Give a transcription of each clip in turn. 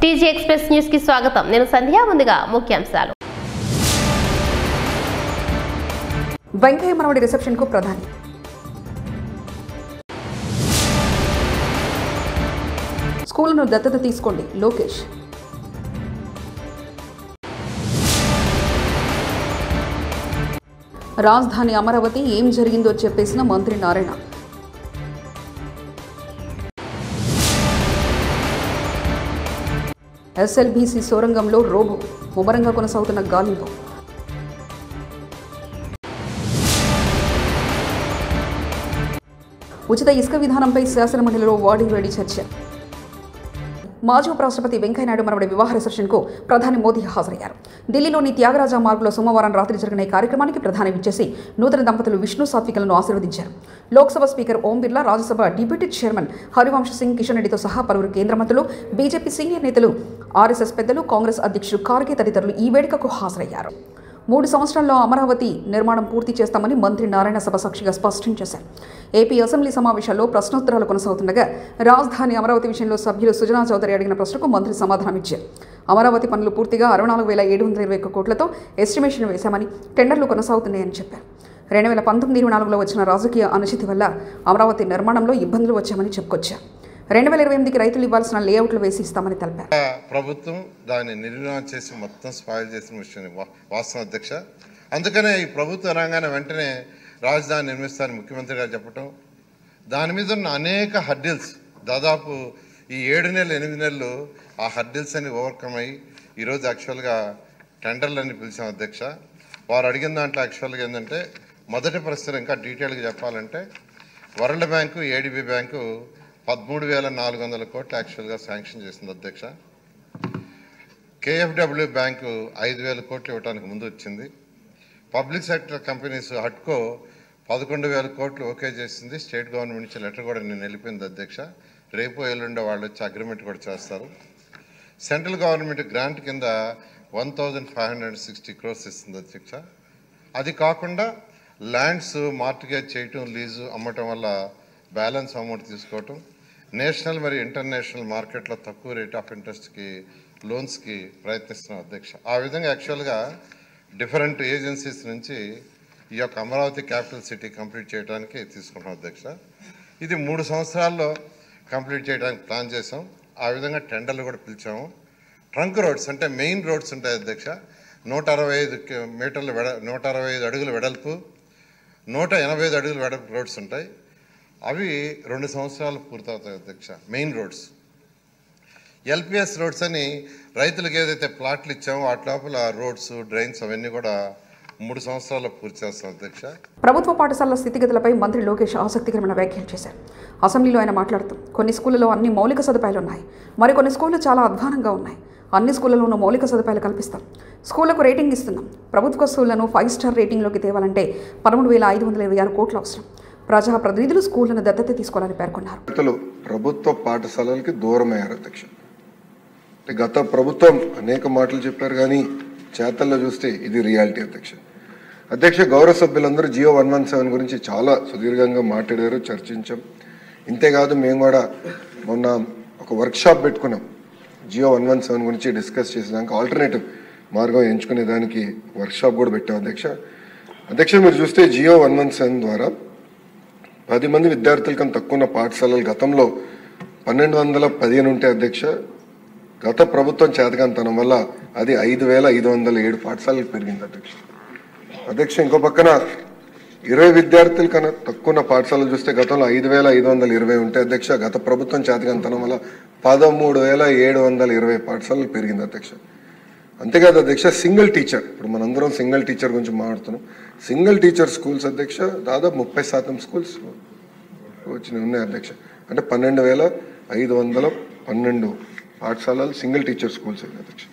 TG express news కి స్వాగతం. నేను సంధ్య. ముందుగా ముఖ్యాంశాలు. వెంకయ్య మనవడి రిసెప్షన్ కు ప్రధాని. స్కూలును దత్తత తీసుకోండి లోకేష్. రాజధాని అమరావతి ఏం జరిగిందో చెప్పేసిన మంత్రి నారాయణ. ఎస్ఎల్బీసీ సొరంగంలో రోబో ముమ్మరంగా కొనసాగుతున్న గాలింపు. ఉచిత ఇసుక విధానంపై శాసనమండలిలో వాడివేడి చర్చ. మాజీ ఉపరాష్ట్రపతి వెంకయ్యనాయుడు మనవడి వివాహ రిసెప్షన్కు ప్రధాని మోదీ హాజరయ్యారు. ఢిల్లీలోని త్యాగరాజ మార్గులో సోమవారం రాత్రి జరిగిన ఈ కార్యక్రమానికి ప్రధాని విచ్చేసి నూతన దంపతులు విష్ణు సాత్వికలను ఆశీర్వదించారు. Lok Sabha speaker Om Birla, Rajya Sabha deputy chairman Harivansh Singh, Kishan రెడ్డితో సహా పలువురు కేంద్ర మంత్రులు, బీజేపీ సీనియర్ నేతలు, ఆర్ఎస్ఎస్ పెద్దలు, కాంగ్రెస్ అధ్యక్షుడు ఖార్గే తదితరులు ఈ వేడుకకు హాజరయ్యారు. 3 సంవత్సరాల్లో అమరావతి నిర్మాణం పూర్తి చేస్తామని మంత్రి నారాయణ సభ సాక్షిగా స్పష్టం చేశారు. ఏపీ అసెంబ్లీ సమావేశాల్లో ప్రశ్నోత్తరాలు కొనసాగుతుండగా రాజధాని అమరావతి విషయంలో సభ్యులు సుజనా చౌదరి అడిగిన ప్రశ్నకు మంత్రి సమాధానమిచ్చారు. అమరావతి పనులు పూర్తిగా 64,721 కోట్లతో ఎస్టిమేషన్ వేశామని, టెండర్లు కొనసాగుతున్నాయని చెప్పారు. 2019-24లో వచ్చిన రాజకీయ అనిశ్చితి వల్ల అమరావతి నిర్మాణంలో ఇబ్బందులు వచ్చామని చెప్పుకొచ్చారు. 2028కి రైతులు ఇవ్వాల్సిన లేఅవుట్లు వేసి ఇస్తామని తెలిపారు. ప్రభుత్వం దాన్ని నిర్మాణం చేసి మొత్తం స్పాయిల్ చేసిన విషయం వాస్తవం అధ్యక్ష. అందుకనే ఈ ప్రభుత్వ రంగాన్ని వెంటనే రాజధాని నిర్మిస్తారని ముఖ్యమంత్రి గారు చెప్పటం, దాని మీద ఉన్న అనేక హర్డిల్స్, దాదాపు ఈ 7 నెలలు 8 నెలలు ఆ హర్డిల్స్ అని ఓవర్కమ్ అయ్యి ఈరోజు యాక్చువల్గా టెండర్లన్నీ పిలిచాం అధ్యక్ష. వారు అడిగిన దాంట్లో యాక్చువల్గా ఏంటంటే, మొదటి ప్రశ్న ఇంకా డీటెయిల్గా చెప్పాలంటే, వరల్డ్ బ్యాంకు, ఏడీబీ బ్యాంకు 13,400 కోట్లు యాక్చువల్గా శాంక్షన్ చేసింది అధ్యక్ష. కేఎఫ్డబ్ల్యూ బ్యాంకు 5,000 కోట్లు ఇవ్వడానికి ముందు వచ్చింది. పబ్లిక్ సెక్టర్ కంపెనీస్ హట్కో 11,000 కోట్లు ఓకే చేసింది. స్టేట్ గవర్నమెంట్ నుంచి లెటర్ కూడా నేను వెళ్ళిపోయింది అధ్యక్ష. రేపు ఎల్లుండే వాళ్ళు వచ్చి అగ్రిమెంట్ కూడా చేస్తారు. సెంట్రల్ గవర్నమెంట్ గ్రాంట్ కింద 1,560 crores ఇస్తుంది అధ్యక్ష. అది కాకుండా ల్యాండ్స్ మార్టిగేజ్ చేయటం, లీజు అమ్మటం వల్ల బ్యాలెన్స్ అమౌంట్ తీసుకోవటం, నేషనల్ మరియు ఇంటర్నేషనల్ మార్కెట్లో తక్కువ రేట్ ఆఫ్ ఇంట్రెస్ట్కి లోన్స్కి ప్రయత్నిస్తున్నాం అధ్యక్ష. ఆ విధంగా యాక్చువల్గా డిఫరెంట్ ఏజెన్సీస్ నుంచి ఈ యొక్క అమరావతి క్యాపిటల్ సిటీ కంప్లీట్ చేయడానికి తీసుకుంటాం అధ్యక్ష. ఇది 3 సంవత్సరాల్లో కంప్లీట్ చేయడానికి ప్లాన్ చేసాం. ఆ విధంగా టెండర్లు కూడా పిలిచాము. ట్రంక్ రోడ్స్ అంటే మెయిన్ రోడ్స్ ఉంటాయి అధ్యక్ష. 165 మీటర్లు 165 అడుగులు వెడల్పు, 185 అడుగులు వెడల్పు రోడ్స్ ఉంటాయి. అవి 2 సంవత్సరాలు పూర్తవుతాయి అధ్యక్ష. Main roads. ఎల్పిఎస్ రోడ్స్ అని రైతులకు ఏదైతే ప్లాట్లు ఇచ్చామో వాటి లోపల రోడ్స్, డ్రైన్స్ అవన్నీ కూడా 3 సంవత్సరాల్లో పూర్తి చేస్తాం అధ్యక్ష. ప్రభుత్వ పాఠశాలల స్థితిగతులపై మంత్రి లోకేష్ ఆసక్తికరమైన వ్యాఖ్యలు చేశారు. అసెంబ్లీలో ఆయన మాట్లాడుతూ, కొన్ని స్కూళ్లలో అన్ని మౌలిక సదుపాయాలు ఉన్నాయి, మరికొన్ని స్కూళ్లు చాలా అధ్వానంగా ఉన్నాయి. అన్ని స్కూళ్లలోనూ మౌలిక సదుపాయాలు కల్పిస్తాం. స్కూళ్లకు రేటింగ్ ఇస్తున్నాం. ప్రభుత్వ స్కూళ్లను 5 స్టార్ రేటింగ్లోకి తేవాలంటే 13,526 కోట్లు అవసరం. ప్రజా ప్రతినిధులు స్కూళ్లను దత్తత తీసుకోవాలని పేర్కొన్నారు. ప్రభుత్వ పాఠశాలలకి దూరమయ్యారు అధ్యక్ష. గత ప్రభుత్వం అనేక మాటలు చెప్పారు, కానీ చేతల్లో చూస్తే ఇది రియాలిటీ అధ్యక్ష. గౌరవ సభ్యులందరూ జియో 117 గురించి చాలా సుదీర్ఘంగా మాట్లాడారు, చర్చించాం. ఇంతేకాదు మేము కూడా మొన్న ఒక వర్క్షాప్ పెట్టుకున్నాం. జియో 117 గురించి డిస్కస్ చేసేదానికి ఆల్టర్నేటివ్ మార్గం ఎంచుకునే దానికి వర్క్షాప్ కూడా పెట్టాం అధ్యక్ష. మీరు చూస్తే జియో 117 ద్వారా 10 మంది విద్యార్థుల కన్నా తక్కువ ఉన్న పాఠశాలలు గతంలో 1,215 ఉంటే అధ్యక్ష, గత ప్రభుత్వం చేతకాంతనం వల్ల అది 5,507 పాఠశాలలు పెరిగింది అధ్యక్ష. ఇంకో పక్కన 20 విద్యార్థుల కన్నా తక్కువ ఉన్న పాఠశాలలు చూస్తే గతంలో 5,520 ఉంటే అధ్యక్ష, గత ప్రభుత్వం చేతకాంతనం వల్ల 13,720 పాఠశాలలు పెరిగింది అధ్యక్ష. అంతేకాదు అధ్యక్ష, సింగిల్ టీచర్, ఇప్పుడు మనందరం సింగిల్ టీచర్ గురించి మాట్లాడుతున్నాం. సింగిల్ టీచర్ స్కూల్స్ అధ్యక్ష దాదాపు 30% స్కూల్స్ ఉన్నాయి అధ్యక్ష. అంటే 12,512 పాఠశాలలు సింగిల్ టీచర్ స్కూల్స్ అధ్యక్ష.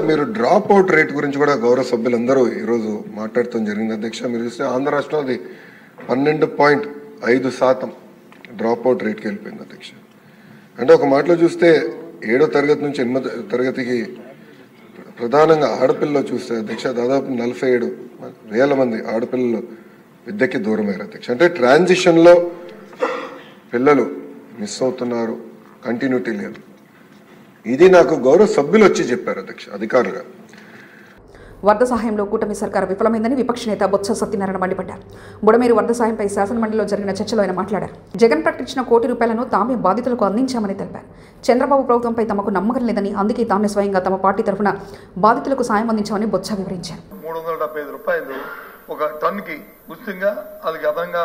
మీరు డ్రాప్ అవుట్ రేట్ గురించి కూడా గౌరవ సభ్యులందరూ ఈరోజు మాట్లాడటం జరిగింది అధ్యక్ష. మీరు చూస్తే ఆంధ్ర రాష్ట్రంలో అది 12.5% డ్రాప్ అవుట్ రేట్కి వెళ్ళిపోయింది అధ్యక్ష. అంటే ఒక మాటలో చూస్తే 7వ తరగతి నుంచి 8వ తరగతికి ప్రధానంగా ఆడపిల్లలు చూస్తే అధ్యక్ష దాదాపు 47,000 మంది ఆడపిల్లలు విద్యకి దూరమయ్యారు అధ్యక్ష. అంటే ట్రాన్సిషన్లో పిల్లలు మిస్ అవుతున్నారు, కంటిన్యూటీ లేదు. ఇది నాకు గౌరవ సభ్యులు వచ్చి చెప్పారు అధ్యక్ష, అధికారులుగా. వరద సహాయంలో కూటమి సర్కారు విఫలమైందని విపక్ష నేత బొత్స సత్యనారాయణ మండిపడ్డారు. బుడమేరు వరద సాయంపై శాసనమండలిలో జరిగిన చర్చలో ఆయన మాట్లాడారు. జగన్ ప్రకటించిన ₹1 తామే బాధితులకు అందించామని తెలిపారు. చంద్రబాబు ప్రభుత్వంపై తమకు నమ్మకం లేదని, అందుకే తామే స్వయంగా తమ పార్టీ తరఫున బాధితులకు సాయం అందించామని బొత్స వివరించారు. ₹375 ఒక టన్నుకి ఉచితంగా అది అదనంగా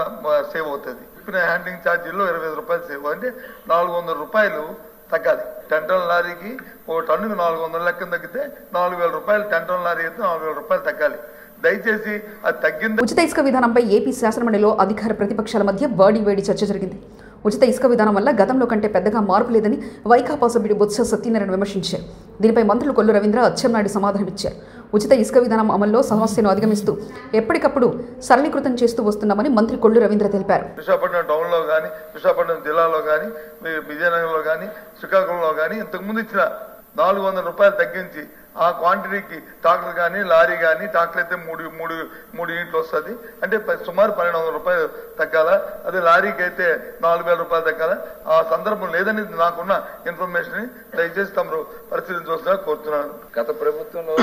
సేవ్ అవుతుంది. ఇప్పుడు హ్యాండ్లింగ్ ఛార్జీల్లో ₹25 సేవ్, అంటే ₹400 తగ్గాలి. 10 టన్నుల లారీకి ఒక టన్నుకి 400 లెక్కన తగ్గితే ₹4,000, 10 టన్నుల లారీ అయితే ₹4,000 తగ్గాలి. దయచేసి అది తగ్గింది. ఉచిత ఇసుక విధానంపై ఏపీ శాసనమండలిలో అధికార ప్రతిపక్షాల మధ్య వేడి చర్చ జరిగింది. ఉచిత ఇసుక విధానం వల్ల గతంలో కంటే పెద్దగా మార్పు లేదని వైకాపా సభ్యుడు బొత్స సత్యనారాయణ విమర్శించారు. దీనిపై మంత్రులు కొల్లు రవీంద్ర, అచ్చెన్నాయుడు సమాధానమిచ్చారు. ఉచిత ఇసుక విధానం అమల్లో సమస్యను అధిగమిస్తూ ఎప్పటికప్పుడు సరళీకృతం చేస్తూ వస్తున్నామని మంత్రి కొల్లు రవీంద్ర తెలిపారు. విశాఖపట్నం టౌన్లో కానీ, విశాఖపట్నం జిల్లాలో కానీ, విజయనగరంలో కానీ, శ్రీకాకుళంలో కానీ ఇంతకుముందు ఇచ్చిన ₹400 తగ్గించి ఆ క్వాంటిటీకి ట్రాక్టర్ కానీ, లారీ కానీ, ట్రాక్టర్ అయితే మూడు యూనిట్లు వస్తుంది, అంటే సుమారు ₹1,200 తగ్గాల. అదే లారీకి అయితే ₹4,000 తగ్గాల. ఆ సందర్భం లేదని నాకున్న ఇన్ఫర్మేషన్ దయచేసి తమరు పరిశీలించవలసిందిగా కోరుతున్నాను. గత ప్రభుత్వంలో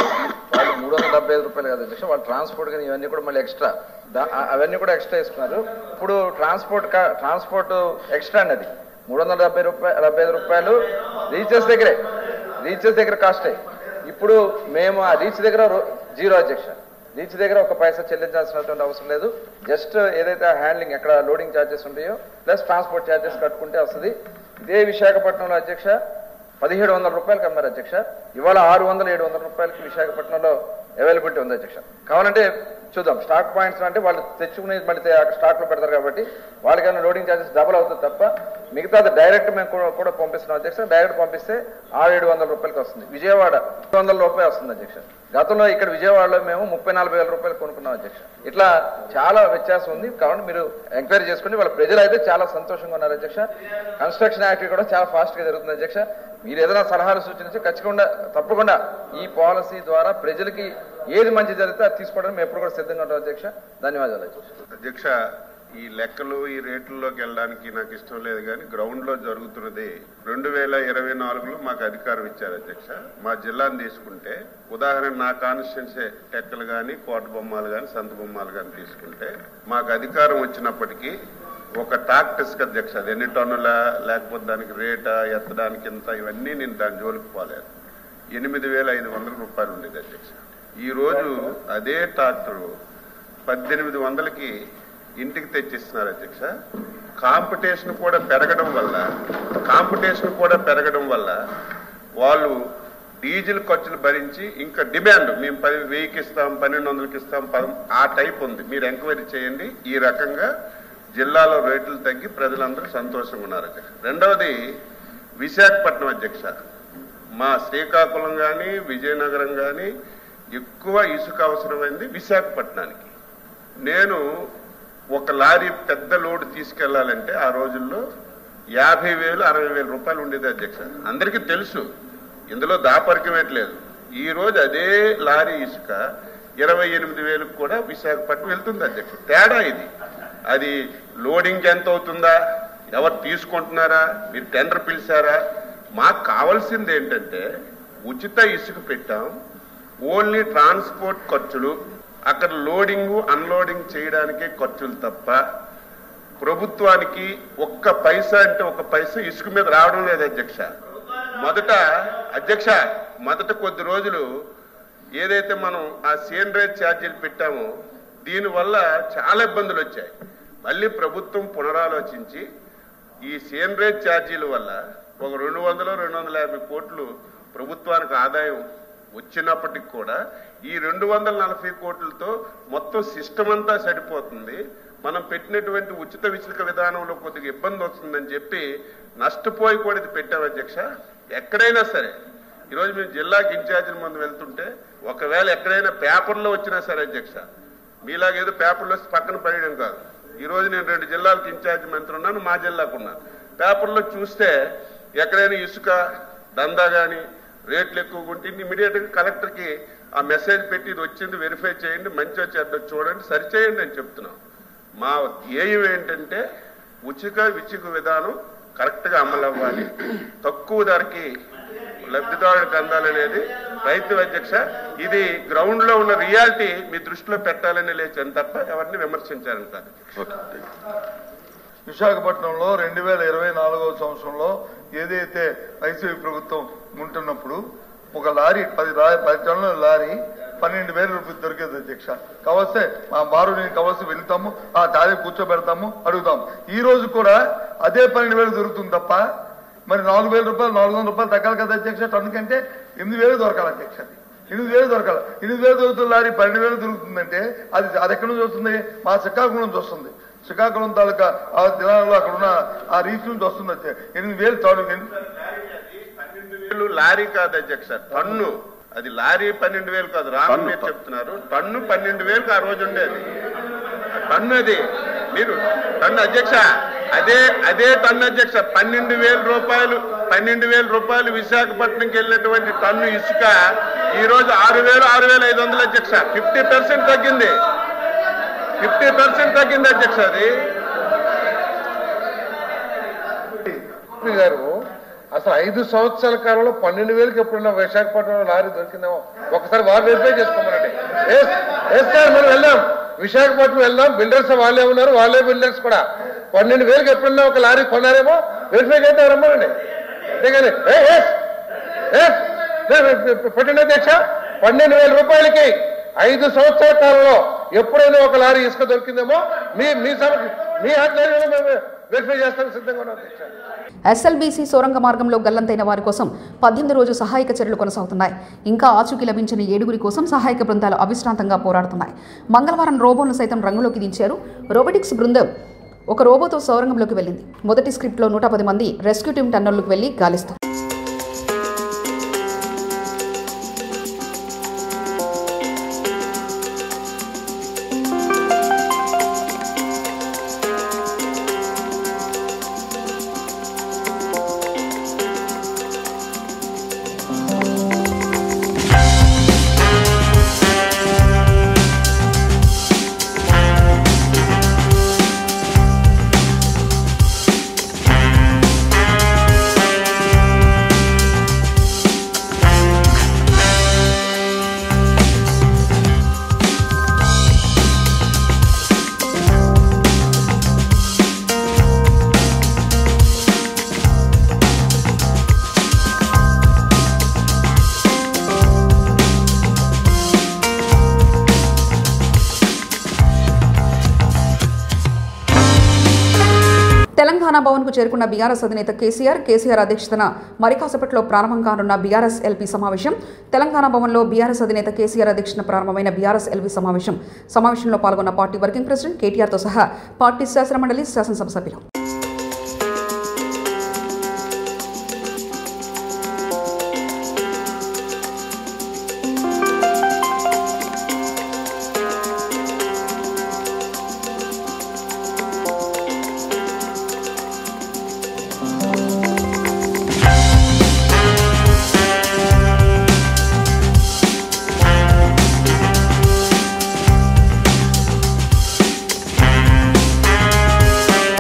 వాళ్ళు ₹375 కదా అధ్యక్ష, వాళ్ళు ట్రాన్స్పోర్ట్ కానీ ఇవన్నీ కూడా మళ్ళీ ఎక్స్ట్రా, అవన్నీ కూడా ఎక్స్ట్రా ఇస్తున్నారు. ఇప్పుడు ట్రాన్స్పోర్ట్ ఎక్స్ట్రా అన్నది ₹375 రీచెస్ దగ్గర కాస్టే. ఇప్పుడు మేము ఆ రీచ్ దగ్గర జీరో అధ్యక్ష, రీచ్ దగ్గర ఒక పైసా చెల్లించాల్సినటువంటి అవసరం లేదు. జస్ట్ ఏదైతే హ్యాండ్లింగ్ ఎక్కడ లోడింగ్ ఛార్జెస్ ఉంటాయో ప్లస్ ట్రాన్స్పోర్ట్ ఛార్జెస్ కట్టుకుంటే వస్తుంది. ఇదే విశాఖపట్నంలో అధ్యక్ష ₹1,700 అమ్మారు అధ్యక్ష. ఇవాళ ₹600-700 విశాఖపట్నంలో అవైలబిలిటీ ఉంది అధ్యక్ష. కావాలంటే చూద్దాం. స్టాక్ పాయింట్స్ అంటే వాళ్ళు తెచ్చుకునేది మళ్ళీ అక్కడ స్టాక్లో పెడతారు కాబట్టి వాళ్ళకైనా లోడింగ్ ఛార్జెస్ డబుల్ అవుతుంది తప్ప మిగతాది డైరెక్ట్ మేము కూడా పంపిస్తున్నాం అధ్యక్ష. డైరెక్ట్ పంపిస్తే ₹600-700 వస్తుంది. విజయవాడ ₹200 వస్తుంది అధ్యక్ష. గతంలో ఇక్కడ విజయవాడలో మేము ₹30,000-40,000 కొనుక్కున్నాం అధ్యక్ష. ఇట్లా చాలా వ్యత్యాసం ఉంది. కాబట్టి మీరు ఎంక్వైరీ చేసుకుని వాళ్ళ ప్రజలు అయితే చాలా సంతోషంగా ఉన్నారు అధ్యక్ష. కన్స్ట్రక్షన్ యాక్టివిటీ కూడా చాలా ఫాస్ట్ గా జరుగుతుంది అధ్యక్ష. మీరు ఏదైనా సలహాలు సూచించి తప్పకుండా ఈ పాలసీ ద్వారా ప్రజలకి ఏది మంచి జరిగితే అది తీసుకోవడానికి మేము ఎప్పుడు కూడా సిద్ధంగా ఉంటాం అధ్యక్ష. ధన్యవాదాలు అధ్యక్ష. ఈ లెక్కలు ఈ రేట్లలోకి వెళ్ళడానికి నాకు ఇష్టం లేదు, కానీ గ్రౌండ్ లో జరుగుతున్నది 2024లో మాకు అధికారం ఇచ్చారు అధ్యక్ష. మా జిల్లాను తీసుకుంటే ఉదాహరణ నా కాన్స్టిట్యున్సీ టెక్కలు కానీ, కోట బొమ్మలు కానీ, సంత బొమ్మలు కానీ తీసుకుంటే మాకు అధికారం వచ్చినప్పటికీ ఒక ట్రాక్టర్ ఇసుక అధ్యక్ష, అది ఎన్ని టన్నుల, లేకపోతే దానికి రేటా, ఎత్తడానికి ఇంత, ఇవన్నీ నేను దాని జోలికి పోలేదు. ₹8,500 ఉండేది అధ్యక్ష. ఈ రోజు అదే ట్రాక్టరు 1,800కి ఇంటికి తెచ్చిస్తున్నారు అధ్యక్ష. కాంపిటీషన్ కూడా పెరగడం వల్ల వాళ్ళు డీజిల్ ఖర్చులు భరించి ఇంకా డిమాండ్ మేము 10,000కి ఇస్తాం, 1,200కి ఇస్తాం, ఆ టైప్ ఉంది. మీరు ఎంక్వైరీ చేయండి. ఈ రకంగా జిల్లాలో రేట్లు తగ్గి ప్రజలందరూ సంతోషంగా ఉన్నారు అధ్యక్ష. రెండవది విశాఖపట్నం అధ్యక్ష. మా శ్రీకాకుళం కానీ, విజయనగరం కానీ ఎక్కువ ఇసుక అవసరమైంది విశాఖపట్నానికి. నేను ఒక లారీ పెద్ద లోడ్ తీసుకెళ్లాలంటే ఆ రోజుల్లో ₹50,000-60,000 ఉండేది అధ్యక్ష. అందరికీ తెలుసు, ఇందులో దాపరికమేట్లేదు. ఈ రోజు అదే లారీ ఇసుక 28,000కు కూడా విశాఖపట్నం వెళ్తుంది అధ్యక్ష. తేడా ఇది. అది లోడింగ్ ఎంత అవుతుందా, ఎవరు తీసుకుంటున్నారా, మీరు టెండర్ పిలిచారా? మాకు కావాల్సింది ఏంటంటే ఉచిత ఇసుక పెట్టాం, ఓన్లీ ట్రాన్స్పోర్ట్ ఖర్చులు, అక్కడ లోడింగ్ అన్లోడింగ్ చేయడానికే ఖర్చులు తప్ప ప్రభుత్వానికి ఒక్క పైసా అంటే ఒక్క పైసా ఇసుక మీద రావడం లేదు అధ్యక్ష. మొదట కొద్ది రోజులు ఏదైతే మనం ఆ సీనరేజ్ ఛార్జీలు పెట్టామో దీనివల్ల చాలా ఇబ్బందులు వచ్చాయి. మళ్ళీ ప్రభుత్వం పునరాలోచించి ఈ సీనరేజ్ ఛార్జీల వల్ల ఒక 200-250 కోట్లు ప్రభుత్వానికి ఆదాయం వచ్చినప్పటికి కూడా ఈ 240 కోట్లతో మొత్తం సిస్టమ్ అంతా సరిపోతుంది. మనం పెట్టినటువంటి ఉచిత ఇసుక విధానంలో కొద్దిగా ఇబ్బంది వస్తుందని చెప్పి నష్టపోయి కూడా ఇది పెట్టాం అధ్యక్ష. ఎక్కడైనా సరే ఈరోజు మేము జిల్లాకి ఇన్ఛార్జీల ముందు వెళ్తుంటే ఒకవేళ ఎక్కడైనా పేపర్లో వచ్చినా సరే అధ్యక్ష, మీలాగేదో పేపర్లో పక్కన పడేయడం కాదు. ఈరోజు నేను 2 జిల్లాలకు ఇన్ఛార్జి మంత్రి ఉన్నాను, మా జిల్లాకు ఉన్నాను. పేపర్లో చూస్తే ఎక్కడైనా ఇసుక దందా కానీ రేట్లు ఎక్కువగా ఉంటే ఇమీడియట్ గా కలెక్టర్కి ఆ మెసేజ్ పెట్టి ఇది వచ్చింది వెరిఫై చేయండి, మంచి వచ్చేద్దో చూడండి, సరిచేయండి అని చెప్తున్నాం. మా ఏం ఏంటంటే ఉచిత విధానం కరెక్ట్ గా అమలు అవ్వాలి, తక్కువ ధరకి లబ్ధిదారుడికి అందాలనేది రైతు అధ్యక్ష. ఇది గ్రౌండ్ లో ఉన్న రియాలిటీ మీ దృష్టిలో పెట్టాలని లేచాను తప్ప ఎవరిని విమర్శించాలని కాదు. విశాఖపట్నంలో 2024వ సంవత్సరంలో ఏదైతే వైసీపీ ప్రభుత్వం ఉంటున్నప్పుడు ఒక లారీ 10 టన్నుల లారీ 12,000 రూపాయలు దొరికేది అధ్యక్ష. కావస్తే మా బారు నేను కావస్తే వెళ్తాము, ఆ తారీ కూర్చోబెడతాము, అడుగుతాము. ఈ రోజు కూడా అదే 12,000 దొరుకుతుంది తప్ప మరి 4,000 రూపాయలు 400 రూపాయలు తగ్గాలి కదా అధ్యక్ష. టన్ను కంటే 8,000 దొరకాలి అధ్యక్ష. 8,000 దొరకాలి. 8,000 దొరుకుతుంది లారీ 12,000 దొరుకుతుందంటే అది ఎక్కడి నుంచి వస్తుంది? మా శ్రీకాకుళం నుంచి వస్తుంది. శ్రీకాకుళం తాలూకా ఆ జిల్లాలో అక్కడ ఉన్న ఆ రీచ్ నుంచి వస్తుంది. 8,000 12,000 లారీ కాదు అధ్యక్ష, టన్ను. అది లారీ 12,000 కాదు, రామ్ మీరు చెప్తున్నారు. టన్ను 12,000 ఆ రోజు ఉండేది టన్ను. అది మీరు టన్ను అధ్యక్ష, అదే టన్ను అధ్యక్ష. 12,000 రూపాయలు విశాఖపట్నంకి వెళ్ళినటువంటి టన్ను ఇసుక ఈ రోజు 6,500 అధ్యక్ష. 50% తగ్గింది. 50% తగ్గింది అధ్యక్ష. అది గారు అసలు 5 సంవత్సరాల కాలంలో 12,000కి ఎప్పుడున్నా విశాఖపట్నంలో లారీ దొరికిందేమో ఒకసారి వారు వెరిఫై చేసుకోమనండి. సార్ మనం వెళ్దాం, విశాఖపట్నం వెళ్దాం. బిల్డర్స్ వాళ్ళే ఉన్నారు, వాళ్ళే బిల్డర్స్ కూడా 12,000కి ఎప్పుడున్నా ఒక లారీ కొన్నారేమో వెరిఫై చేద్దాం రమ్మనండి. అంతేగాని పెట్టండి అధ్యక్ష. 12,000 రూపాయలకి 5 సంవత్సరాల కాలంలో ఎప్పుడైనా ఒక లారీ ఇసుక దొరికిందేమో మీ ఆధ్వర్యంలో మేము వెరిఫై చేస్తానికి సిద్ధంగా ఉన్నాం అధ్యక్ష. ఎస్ఎల్బీసీ సొరంగ మార్గంలో గల్లంతైన వారి కోసం 18 రోజు సహాయక చర్యలు కొనసాగుతున్నాయి. ఇంకా ఆచూకీ లభించిన 7 కోసం సహాయక బృందాలు అవిశ్రాంతంగా పోరాడుతున్నాయి. మంగళవారం రోబోను సైతం రంగులోకి దించారు. రోబోటిక్స్ బృందం ఒక రోబోతో సొరంగంలోకి వెళ్ళింది. మొదటి స్క్రిప్ట్లో 110 మంది రెస్క్యూ టీం టన్నర్లకు వెళ్లి గాలిస్తారు. తెలంగాణ భవన్కు చేరుకున్న బీఆర్ఎస్ అధినేత కేసీఆర్ అధ్యక్షతన మరికాసేపట్లో ప్రారంభం కానున్న బీఆర్ఎస్ ఎల్పీ సమావేశం. తెలంగాణ భవన్లో బీఆర్ఎస్ అధినేత కేసీఆర్ అధ్యక్షతన ప్రారంభమైన బీఆర్ఎస్ ఎల్పీ సమావేశంలో పాల్గొన్న పార్టీ వర్కింగ్ ప్రెసిడెంట్ కేటీఆర్తో సహా పార్టీ శాసనమండలి శాసనసభ సభ్యులు.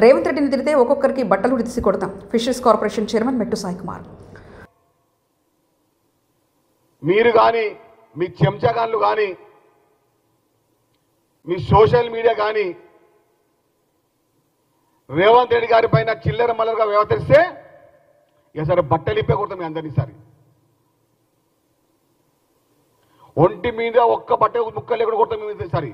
రేవంత్ రెడ్డిని తిరిగితే ఒక్కొక్కరికి బట్టలు తీసి కొడతాం. ఫిషరీస్ కార్పొరేషన్ చైర్మన్ మెట్టు సాయి కుమార్. మీరు కానీ మీ చెంచాగాన్లు కానీ మీ సోషల్ మీడియా కానీ రేవంత్ రెడ్డి గారి పైన చిల్లర మల్లరగా వ్యవహరిస్తే ఇక సరే బట్టలు ఇప్పే కొడతాం మీ అందరినీ. సరే ఒంటి మీద ఒక్క బట్ట ముక్క లేకుండా కొడతాం సరే.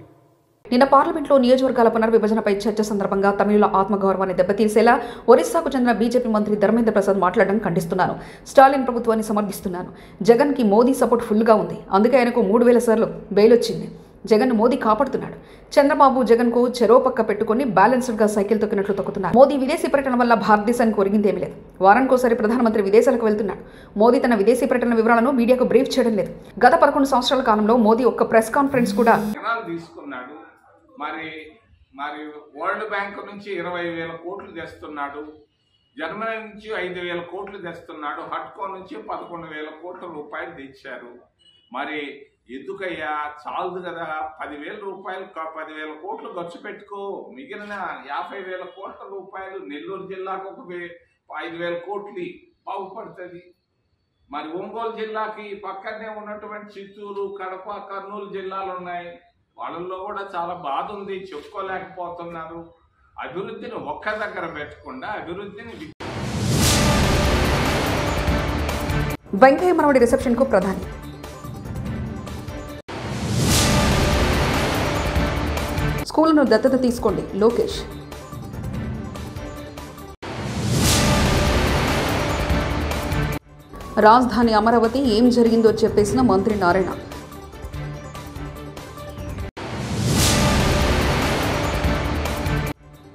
నిన్న పార్లమెంట్లో నియోజకవర్గాల పునర్విభజనపై చర్చ సందర్భంగా తమిళుల ఆత్మగౌరవాన్ని దెబ్బతీసేలా ఒరిస్సాకు చెందిన బీజేపీ మంత్రి ధర్మేంద్ర ప్రసాద్ మాట్లాడడం ఖండిస్తున్నాను. స్టాలిన్ ప్రభుత్వాన్ని సమర్థిస్తున్నాను. జగన్కి మోదీ సపోర్ట్ ఫుల్గా ఉంది. అందుకే ఆయనకు 3,000 సార్లు బెయిల్ వచ్చింది. జగన్ మోదీ కాపాడుతున్నాడు. చంద్రబాబు జగన్కు చెరో పక్క పెట్టుకుని బ్యాలెన్స్డ్గా సైకిల్ తొక్కినట్లు తొక్కుతున్నారు. మోదీ విదేశీ పర్యటన వల్ల భారతదేశానికి ఒరిగిందేమీ లేదు. వారానికోసారి ప్రధానమంత్రి విదేశాలకు వెళ్తున్నాడు. మోదీ తన విదేశీ పర్యటన వివరాలను మీడియాకు బ్రీఫ్ చేయడం లేదు. గత 11 సంవత్సరాల కాలంలో మోదీ ఒక్క ప్రెస్ కాన్ఫరెన్స్ కూడా తీసుకున్నాడు. మరి వరల్డ్ బ్యాంక్ నుంచి 20,000 కోట్లు తెస్తున్నాడు. జర్మనీ నుంచి 5,000 కోట్లు తెస్తున్నాడు. హట్కో నుంచి 11,000 కోట్ల రూపాయలు తెచ్చారు. మరి ఎందుకయ్యా చాలదు కదా, 10,000 రూపాయలు 10,000 కోట్లు ఖర్చు పెట్టుకో. మిగిలిన 50,000 కోట్ల రూపాయలు నెల్లూరు జిల్లాకు ఒక 5,000 కోట్లు బాగుపడుతుంది. మరి ఒంగోలు జిల్లాకి పక్కనే ఉన్నటువంటి చిత్తూరు, కడప, కర్నూలు జిల్లాలు ఉన్నాయి. వాళ్ళల్లో కూడా చాలా బాధ ఉంది, చెప్పుకోలేకపోతున్నారు. అభివృద్ధిని ఒక్క దగ్గర పెట్టకుండా అభివృద్ధిని వెంకయ్య మనవడి రిసెప్షన్కు ప్రధాని. స్కూళ్లను దత్తత తీసుకోండి లోకేష్. రాజధాని అమరావతి ఏం జరిగిందో చెప్పేసిన మంత్రి నారాయణ.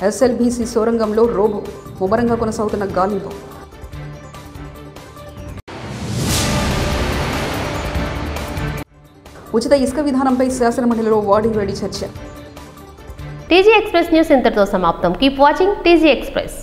ఎస్ఎల్బీసీ సొరంగంలో రోబో ముమ్మరంగా కొనసాగుతున్న గాలింపు. ఉచిత ఇసుక విధానంపై శాసనమండలిలో వాడివేడి చర్చ. టీజీ ఎక్స్ప్రెస్ న్యూస్ ఇంతటితో సమాప్తం. Keep watching TG express.